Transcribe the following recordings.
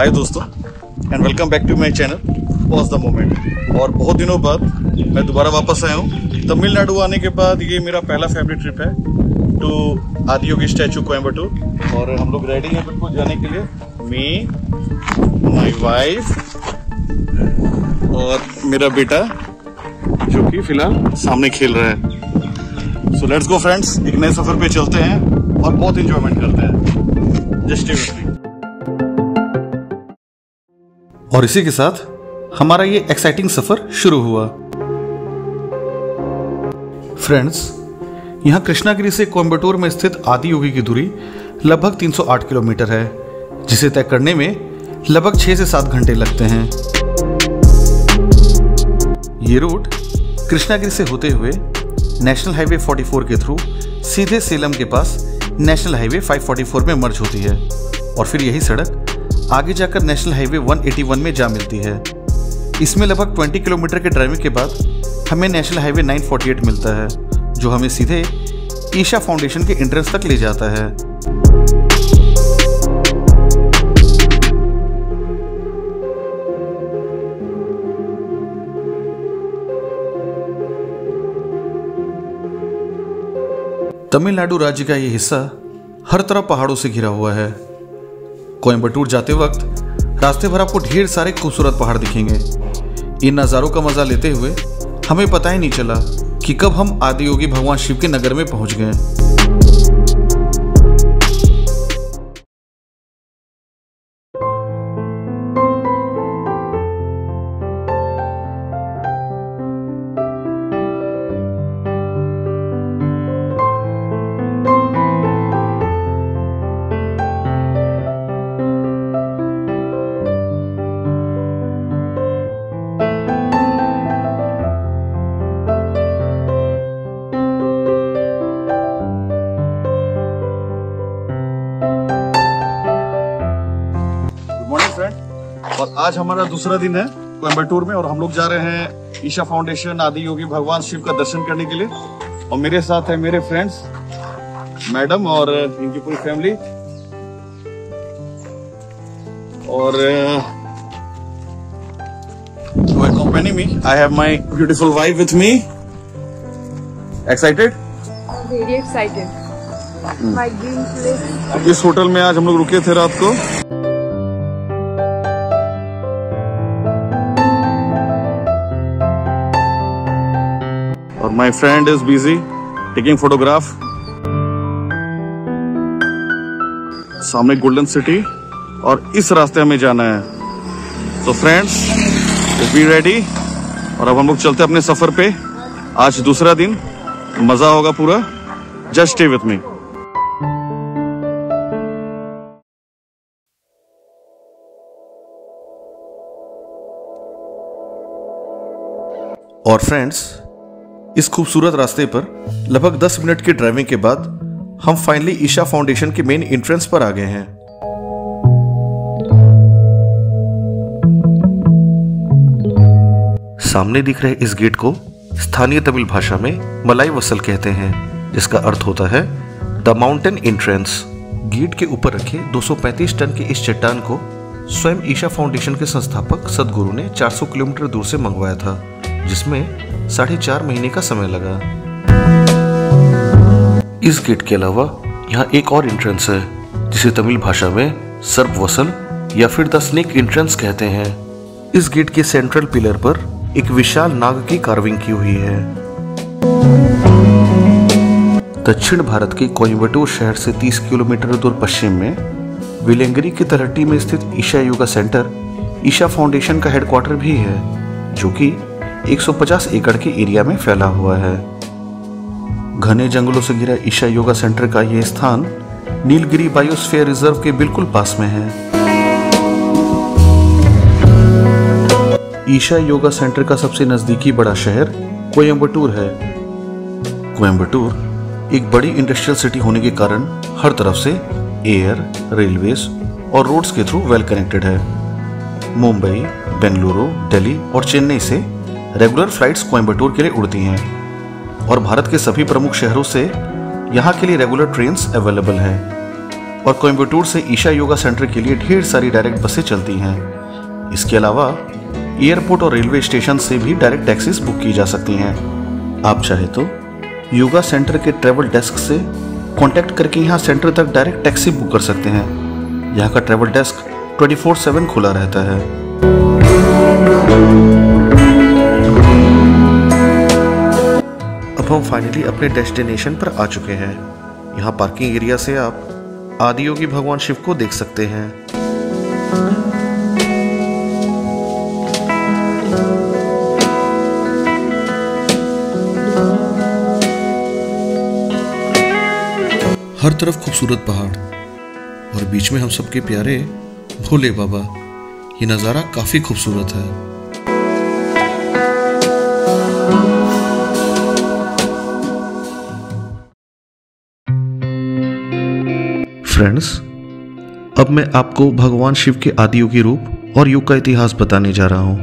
हाय दोस्तों and welcome back to my channel pause the moment. और बहुत दिनों बाद मैं दोबारा वापस आया हूँ। तमिलनाडु आने के बाद ये मेरा पहला फैमिली ट्रिप है टू आदियोगी स्टैचू कोयम्बटूर। और हम लोग रेडी हैं बिल्कुल जाने के लिए, मी, माय वाइफ और मेरा बेटा जो कि फिलहाल सामने खेल रहा है। सो लेट्स गो फ्रेंड्स, एक नए सफर पे चलते हैं और बहुत एंजॉयमेंट करते हैं। Just stay with me. और इसी के साथ हमारा ये एक्साइटिंग सफर शुरू हुआ। फ्रेंड्स, यहाँ कृष्णागिरी से कोयम्बटूर में स्थित आदियोगी की दूरी लगभग 308 किलोमीटर है, जिसे तय करने में लगभग 6 से 7 घंटे लगते हैं। ये रूट कृष्णागिरी से होते हुए नेशनल हाईवे 44 के थ्रू सीधे सेलम के पास नेशनल हाईवे 544 में मर्ज होती है और फिर यही सड़क आगे जाकर नेशनल हाईवे 181 में जा मिलती है। इसमें लगभग 20 किलोमीटर के ड्राइविंग के बाद हमें नेशनल हाईवे 948 मिलता है, जो हमें सीधे ईशा फाउंडेशन के एंट्रेंस तक ले जाता है। तमिलनाडु राज्य का ये हिस्सा हर तरफ पहाड़ों से घिरा हुआ है। कोयम्बटूर जाते वक्त रास्ते भर आपको ढेर सारे खूबसूरत पहाड़ दिखेंगे। इन नज़ारों का मजा लेते हुए हमें पता ही नहीं चला कि कब हम आदियोगी भगवान शिव के नगर में पहुंच गए। और आज हमारा दूसरा दिन है कोयम्बटूर में और हम लोग जा रहे हैं ईशा फाउंडेशन आदियोगी भगवान शिव का दर्शन करने के लिए। और मेरे साथ है मेरे फ्रेंड्स, मैडम और इनकी पूरी फैमिली। और to accompany me, I have my beautiful wife with me. Excited? Very excited. My dream place. इस होटल में आज हम लोग रुके थे रात को। और my friend is busy taking photograph. सामने गोल्डन सिटी और इस रास्ते हमें जाना है। तो फ्रेंड्स, बी रेडी। और अब हम लोग चलते हैं अपने सफर पे। आज दूसरा दिन, मजा होगा पूरा। Just stay with me. और फ्रेंड्स, इस खूबसूरत रास्ते पर लगभग 10 मिनट की ड्राइविंग के बाद हम फाइनली ईशा फाउंडेशन के मेन एंट्रेंस पर आ गए हैं। सामने दिख रहे इस गेट को स्थानीय तमिल भाषा में मलाई वसल कहते हैं, जिसका अर्थ होता है द माउंटेन एंट्रेंस। गेट के ऊपर रखे 235 टन के इस चट्टान को स्वयं ईशा फाउंडेशन के संस्थापक सदगुरु ने 400 किलोमीटर दूर से मंगवाया था, जिसमें 4.5 महीने का समय लगा। इस गेट के अलावा यहाँ एक और एंट्रेंस है, जिसे तमिल भाषा में सर्पवसल या फिर द स्नेक एंट्रेंस कहते हैं। इस गेट के सेंट्रल पिलर पर एक विशाल नाग की कार्विंग की हुई है। दक्षिण भारत के कोयम्बटूर शहर से 30 किलोमीटर दूर पश्चिम में विलेंगरी की तलहटी में स्थित ईशा योगा सेंटर ईशा फाउंडेशन का हेडक्वार्टर भी है, जो कि 150 एकड़ के एरिया में फैला हुआ है। घने जंगलों से घिरा ईशा योगा सेंटर का यह स्थान नीलगिरी बायोस्फीयर रिजर्व के बिल्कुल पास में है। ईशा योगा सेंटर का सबसे नजदीकी बड़ा शहर कोयम्बटूर है। कोयम्बटूर एक बड़ी इंडस्ट्रियल सिटी होने के कारण हर तरफ से एयर, रेलवेज और रोड्स के थ्रू वेल कनेक्टेड है। मुंबई, बेंगलुरु, दिल्ली और चेन्नई से रेगुलर फ्लाइट्स कोयम्बटूर के लिए उड़ती हैं और भारत के सभी प्रमुख शहरों से यहाँ के लिए रेगुलर ट्रेन्स अवेलेबल हैं। और कोयम्बटूर से ईशा योगा सेंटर के लिए ढेर सारी डायरेक्ट बसें चलती हैं। इसके अलावा एयरपोर्ट और रेलवे स्टेशन से भी डायरेक्ट टैक्सीज बुक की जा सकती हैं। आप चाहे तो योगा सेंटर के ट्रैवल डेस्क से कांटेक्ट करके यहाँ सेंटर तक डायरेक्ट टैक्सी बुक कर सकते हैं। यहाँ का ट्रैवल डेस्क 24/7 खुला रहता है। अब हम फाइनली अपने डेस्टिनेशन पर आ चुके हैं। यहाँ पार्किंग एरिया से आप आदियोगी भगवान शिव को देख सकते हैं। हर तरफ खूबसूरत पहाड़ और बीच में हम सबके प्यारे भोले बाबा। ये नज़ारा काफी खूबसूरत है। फ्रेंड्स, अब मैं आपको भगवान शिव के आदियोगी रूप और युग का इतिहास बताने जा रहा हूं।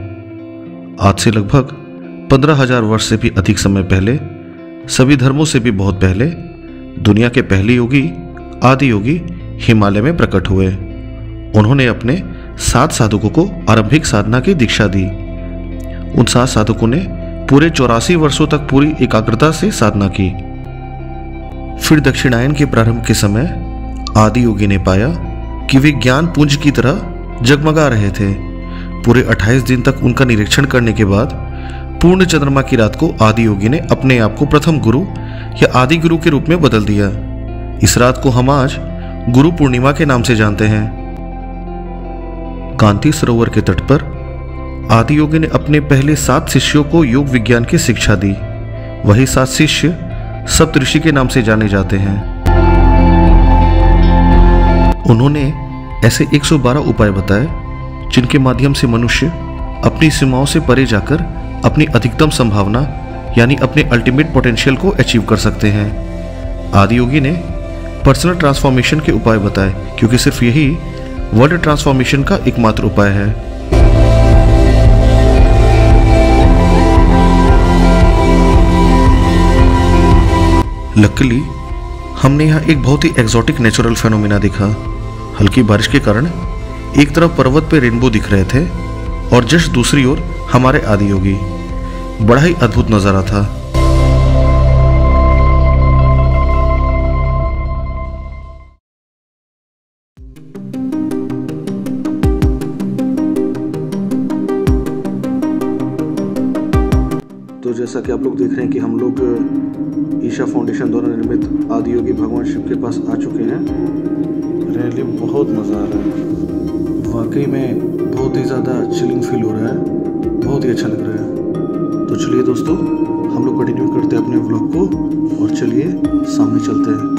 आज से लगभग 15,000 वर्ष से भी अधिक समय पहले, सभी धर्मों से भी बहुत पहले, दुनिया के पहले योगी आदि योगी हिमालय में प्रकट हुए। उन्होंने अपने 7 साधकों को आरंभिक साधना की दीक्षा दी। उन 7 साधकों ने पूरे 84 वर्षों तक पूरी एकाग्रता से साधना की। फिर दक्षिणायन के प्रारंभ के समय आदि योगी ने पाया कि वे ज्ञान पुंज की तरह जगमगा रहे थे। पूरे 28 दिन तक उनका निरीक्षण करने के बाद पूर्ण चंद्रमा की रात को आदि योगी ने अपने आप को प्रथम गुरु या आदि गुरु के रूप में बदल दिया। इस रात को हम आज गुरु पूर्णिमा के नाम से जानते हैं। कांति सरोवर के तट पर आदि योगी ने अपने पहले 7 शिष्यों को योग विज्ञान की शिक्षा दी। वही 7 शिष्य सप्तऋषि के नाम से जाने जाते हैं। उन्होंने ऐसे 112 उपाय बताए जिनके माध्यम से मनुष्य अपनी सीमाओं से परे जाकर अपनी अधिकतम संभावना यानी अपने अल्टीमेट पोटेंशियल को अचीव कर सकते हैं। आदि योगी ने पर्सनल ट्रांसफॉर्मेशन के उपाय बताए, क्योंकि सिर्फ यही वर्ल्ड ट्रांसफॉर्मेशन का एकमात्र उपाय है। लकीली हमने यहाँ एक बहुत ही एक्सोटिक नेचुरल फेनोमेना देखा। हल्की बारिश के कारण एक तरफ पर्वत पे रेनबो दिख रहे थे और जस्ट दूसरी ओर हमारे आदि योगी। बड़ा ही अद्भुत नजारा था। तो जैसा कि आप लोग देख रहे हैं कि हम लोग ईशा फाउंडेशन द्वारा निर्मित आदि योगी भगवान शिव के पास आ चुके हैं। रियली बहुत मज़ा आ रहा है। वाकई में बहुत ही ज़्यादा चिलिंग फील हो रहा है। बहुत ही अच्छा लग रहा है। तो चलिए दोस्तों, हम लोग कंटिन्यू करते हैं अपने व्लॉग को और चलिए सामने चलते हैं।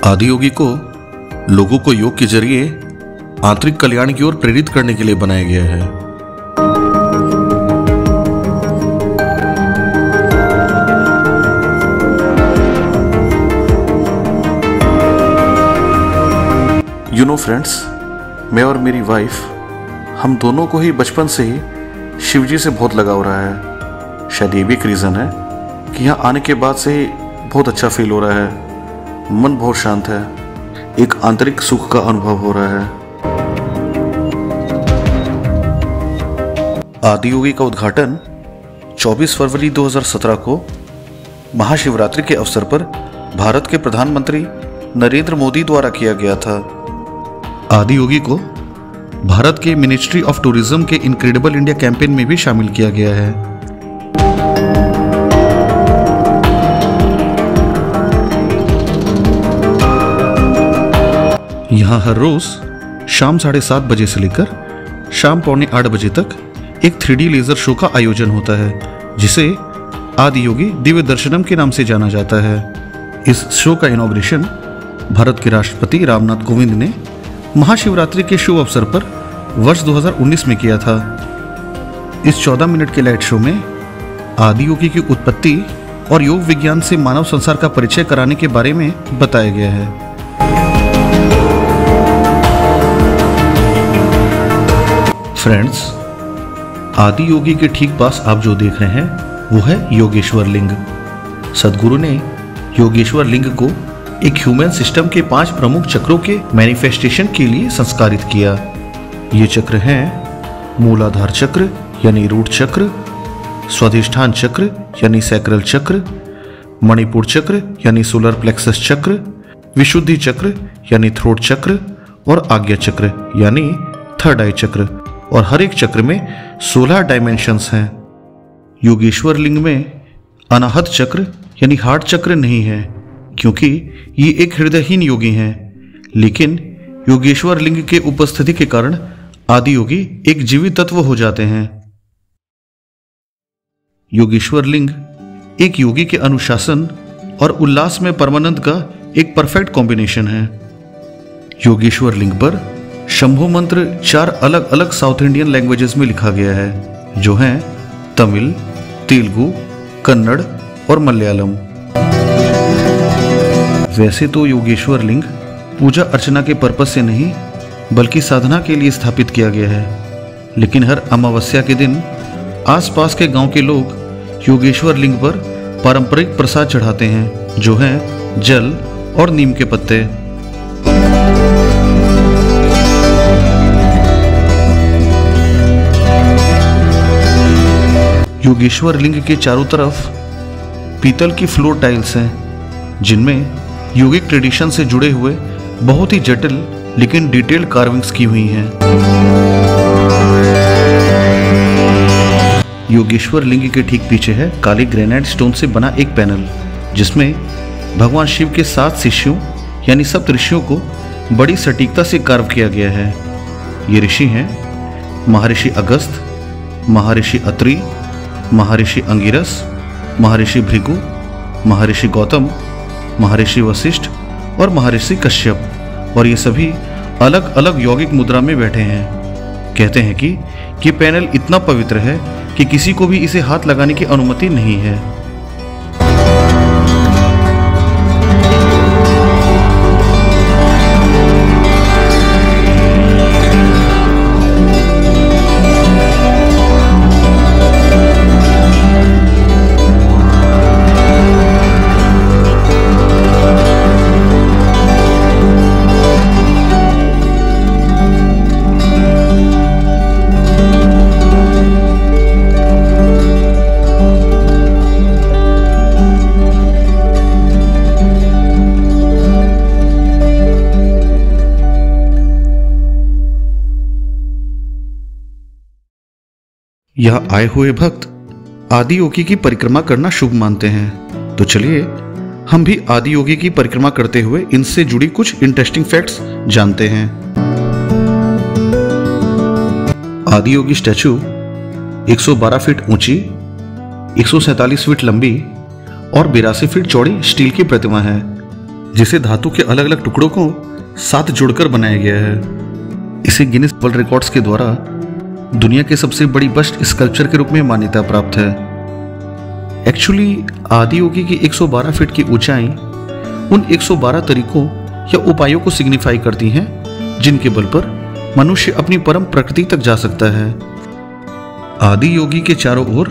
आदि योगी को लोगों को योग के जरिए आंतरिक कल्याण की ओर प्रेरित करने के लिए बनाया गया है। यू नो फ्रेंड्स, मैं और मेरी वाइफ, हम दोनों को ही बचपन से ही शिवजी से बहुत लगाव रहा है। शायद ये भी एक रीज़न है कि यहाँ आने के बाद से ही बहुत अच्छा फील हो रहा है। मन बहुत शांत है, एक आंतरिक सुख का अनुभव हो रहा है। आदि योगी का उद्घाटन 24 फरवरी 2017 को महाशिवरात्रि के अवसर पर भारत के प्रधानमंत्री नरेंद्र मोदी द्वारा किया गया था। आदि योगी को भारत के मिनिस्ट्री ऑफ टूरिज्म के इनक्रेडिबल इंडिया कैंपेन में भी शामिल किया गया है। यहाँ हर रोज शाम 7:30 बजे से लेकर शाम 7:45 बजे तक एक 3D लेजर शो का आयोजन होता है, जिसे आदि योगी दिव्य दर्शनम के नाम से जाना जाता है। इस शो का इनॉग्रेशन भारत के राष्ट्रपति रामनाथ कोविंद ने महाशिवरात्रि के शुभ अवसर पर वर्ष 2019 में किया था। इस 14 मिनट के लाइट शो में आदि योगी की उत्पत्ति और योग विज्ञान से मानव संसार का परिचय कराने के बारे में बताया गया है। फ्रेंड्स, आदि योगी के ठीक पास आप जो देख रहे हैं वो है योगेश्वर लिंग। सद्गुरु ने योगेश्वर लिंग को एक ह्यूमन सिस्टम के 5 प्रमुख चक्रों के मैनिफेस्टेशन के लिए संस्कारित किया। ये चक्र हैं मूलाधार चक्र यानी रूट चक्र, स्वाधिष्ठान चक्र यानी सैक्रल चक्र, मणिपुर चक्र यानी सोलर प्लेक्सस चक्र, विशुद्धि चक्र यानी थ्रोट चक्र और आज्ञा चक्र यानी थर्ड आई चक्र। और हर एक चक्र में 16 डायमेंशंस हैं। योगेश्वर लिंग में अनाहत चक्र यानी हार्ट चक्र नहीं है, क्योंकि ये एक हृदयहीन योगी हैं। लेकिन योगेश्वर लिंग के उपस्थिति के कारण आदि योगी एक जीवित तत्व हो जाते हैं। योगेश्वर लिंग एक योगी के अनुशासन और उल्लास में परमानंद का एक परफेक्ट कॉम्बिनेशन है। योगेश्वर लिंग पर शंभु मंत्र 4 अलग अलग साउथ इंडियन लैंग्वेजेस में लिखा गया है, जो हैं तमिल, तेलुगु, कन्नड़ और मलयालम। वैसे तो योगेश्वर लिंग पूजा अर्चना के पर्पस से नहीं बल्कि साधना के लिए स्थापित किया गया है, लेकिन हर अमावस्या के दिन आसपास के गांव के लोग योगेश्वर लिंग पर पारंपरिक प्रसाद चढ़ाते हैं, जो हैं जल और नीम के पत्ते। योगेश्वर लिंग के चारों तरफ पीतल की फ्लोर टाइल्स हैं, जिनमें योगिक ट्रेडिशन से जुड़े हुए बहुत ही जटिल लेकिन डिटेल्ड कार्विंग्स की हुई हैं। योगेश्वर लिंग के ठीक पीछे है काले ग्रेनाइट स्टोन से बना एक पैनल, जिसमें भगवान शिव के 7 शिष्यों यानी सप्त ऋषियों को बड़ी सटीकता से कार्व किया गया है। ये ऋषि हैं महर्षि अगस्त्य, महर्षि अत्रि, महर्षि अंगिरस, महर्षि भृगु, महर्षि गौतम, महर्षि वशिष्ठ और महर्षि कश्यप। और ये सभी अलग अलग यौगिक मुद्रा में बैठे हैं। कहते हैं कि ये पैनल इतना पवित्र है कि किसी को भी इसे हाथ लगाने की अनुमति नहीं है। यहाँ आए हुए भक्त आदि योगी की परिक्रमा करना शुभ मानते हैं। तो चलिए हम भी आदि योगी की परिक्रमा करते हुए इनसे जुड़ी कुछ इंटरेस्टिंग फैक्ट्स जानते हैं। आदि योगी स्टैचू 112 फीट ऊंची, 147 फीट लंबी और 82 फीट चौड़ी स्टील की प्रतिमा है, जिसे धातु के अलग अलग टुकड़ों को साथ जोड़कर बनाया गया है। इसे गिनीज वर्ल्ड रिकॉर्ड्स के द्वारा दुनिया के सबसे बड़ी बस्ट स्कल्पचर के रूप में मान्यता प्राप्त है। एक्चुअली आदि योगी की 112 फीट की ऊंचाई उन 112 तरीकों या उपायों को सिग्निफाई करती हैं, जिनके बल पर मनुष्य अपनी परम प्रकृति तक जा सकता है। आदि योगी के चारों ओर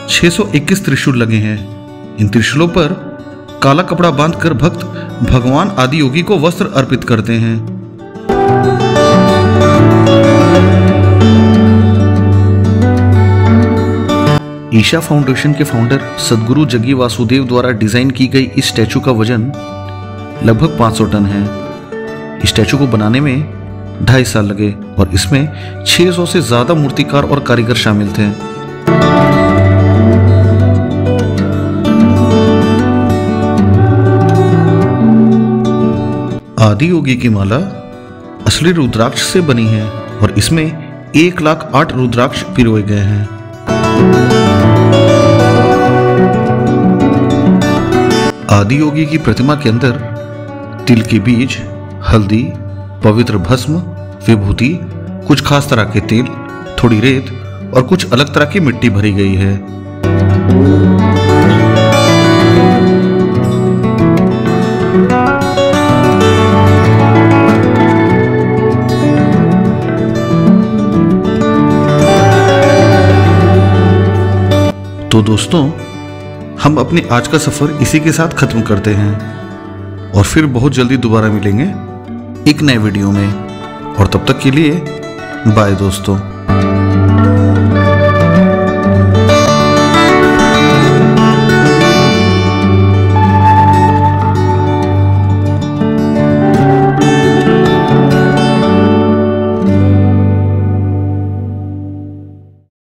621 त्रिशूल लगे हैं। इन त्रिशूलों पर काला कपड़ा बांधकर भक्त भगवान आदि योगी को वस्त्र अर्पित करते हैं। ईशा फाउंडेशन के फाउंडर सद्गुरु जग्गी वासुदेव द्वारा डिजाइन की गई इस स्टैचू का वजन लगभग 500 टन है। इस स्टैचू को बनाने में 2.5 साल लगे और इसमें 600 से ज्यादा मूर्तिकार और कारीगर शामिल थे। आदि योगी की माला असली रुद्राक्ष से बनी है और इसमें 1,08,000 रुद्राक्ष पिरोए गए हैं। आदि योगी की प्रतिमा के अंदर तिल के बीज, हल्दी, पवित्र भस्म, विभूति, कुछ खास तरह के तेल, थोड़ी रेत और कुछ अलग तरह की मिट्टी भरी गई है। दोस्तों, हम अपने आज का सफ़र इसी के साथ ख़त्म करते हैं और फिर बहुत जल्दी दोबारा मिलेंगे एक नए वीडियो में। और तब तक के लिए बाय दोस्तों।